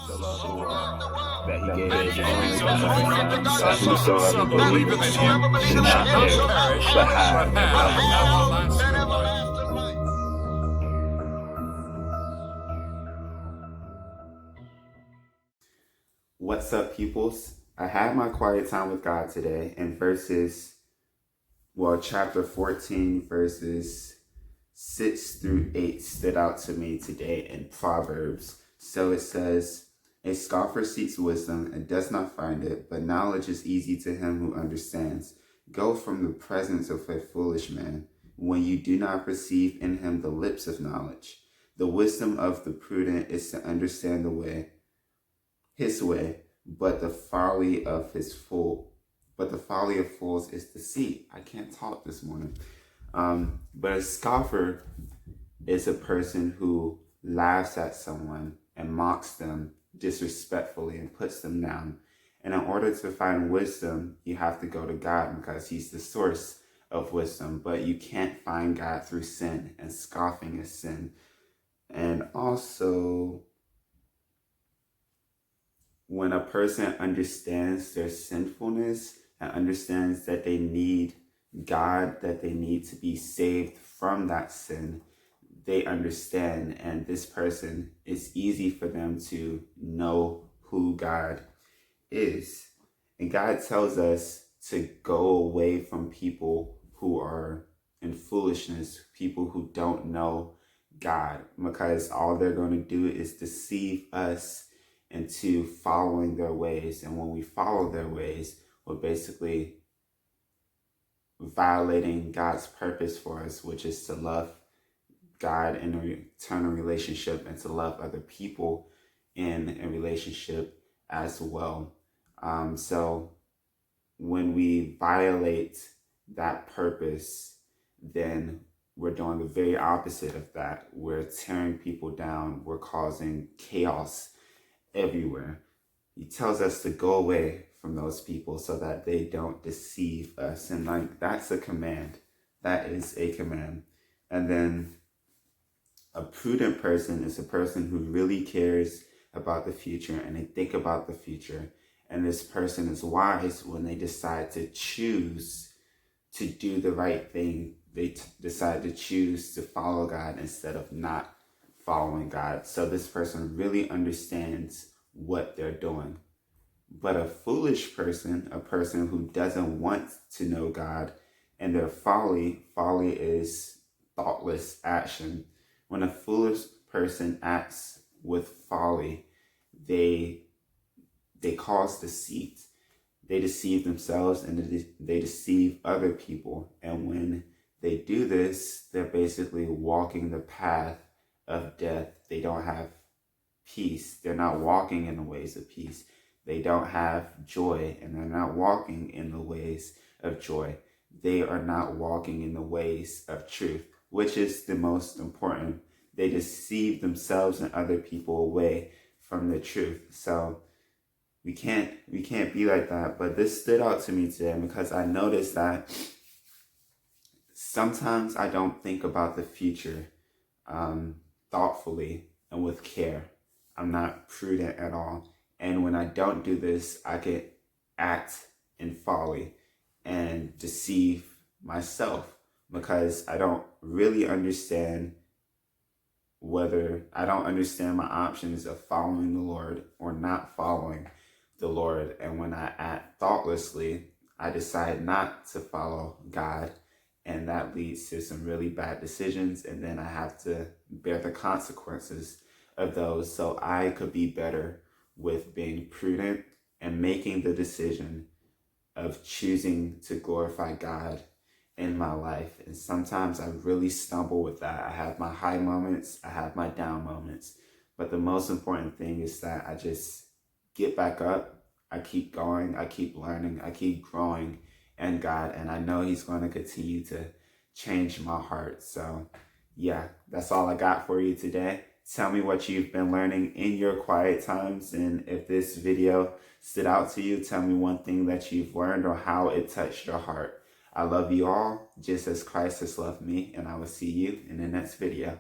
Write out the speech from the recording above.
so loved the world, that he gave that his he only gave his Son, only that Son, whosoever that believeth in him whosoever should believeth not in him perish, shall not perish, but have but have everlasting life. everlasting life. What's up, peoples? I had my quiet time with God today, and chapter 14, verses 6 through 8 stood out to me today in Proverbs. So it says, "A scoffer seeks wisdom and does not find it, but knowledge is easy to him who understands. Go from the presence of a foolish man, when you do not perceive in him the lips of knowledge. The wisdom of the prudent is to understand his way, but the folly of fools is deceit." I can't talk this morning. But a scoffer is a person who laughs at someone and mocks them disrespectfully and puts them down. And in order to find wisdom, you have to go to God because he's the source of wisdom. But you can't find God through sin, and scoffing is sin. And also, when a person understands their sinfulness and understands that they need God, that they need to be saved from that sin, they understand, and this person, it's easy for them to know who God is. And God tells us to go away from people who are in foolishness, people who don't know God, because all they're going to do is deceive us into following their ways. And when we follow their ways, we're basically violating God's purpose for us, which is to love God in an eternal relationship and to love other people in a relationship as well. So when we violate that purpose, then we're doing the very opposite of that. We're tearing people down. We're causing chaos everywhere. He tells us to go away from those people so that they don't deceive us. And that's a command. That is a command. And then a prudent person is a person who really cares about the future and they think about the future. And this person is wise when they decide to choose to do the right thing. They decide to choose to follow God instead of not following God. So this person really understands what they're doing. But a foolish person, a person who doesn't want to know God, and their folly is thoughtless action. When a foolish person acts with folly, they cause deceit. They deceive themselves and they deceive other people. And when they do this, they're basically walking the path of death. They don't have peace. They're not walking in the ways of peace. They don't have joy, and they're not walking in the ways of joy. They are not walking in the ways of truth, which is the most important. They deceive themselves and other people away from the truth. So we can't be like that. But this stood out to me today because I noticed that sometimes I don't think about the future thoughtfully and with care. I'm not prudent at all. And when I don't do this, I can act in folly and deceive myself because I don't really understand my options of following the Lord or not following the Lord. And when I act thoughtlessly, I decide not to follow God. And that leads to some really bad decisions. And then I have to bear the consequences of those. So I could be better with being prudent and making the decision of choosing to glorify God in my life. And sometimes I really stumble with that. I have my high moments, I have my down moments. But the most important thing is that I just get back up. I keep going, I keep learning, I keep growing in God. And I know he's going to continue to change my heart. So yeah, that's all I got for you today. Tell me what you've been learning in your quiet times. And if this video stood out to you, tell me one thing that you've learned or how it touched your heart. I love you all just as Christ has loved me, and I will see you in the next video.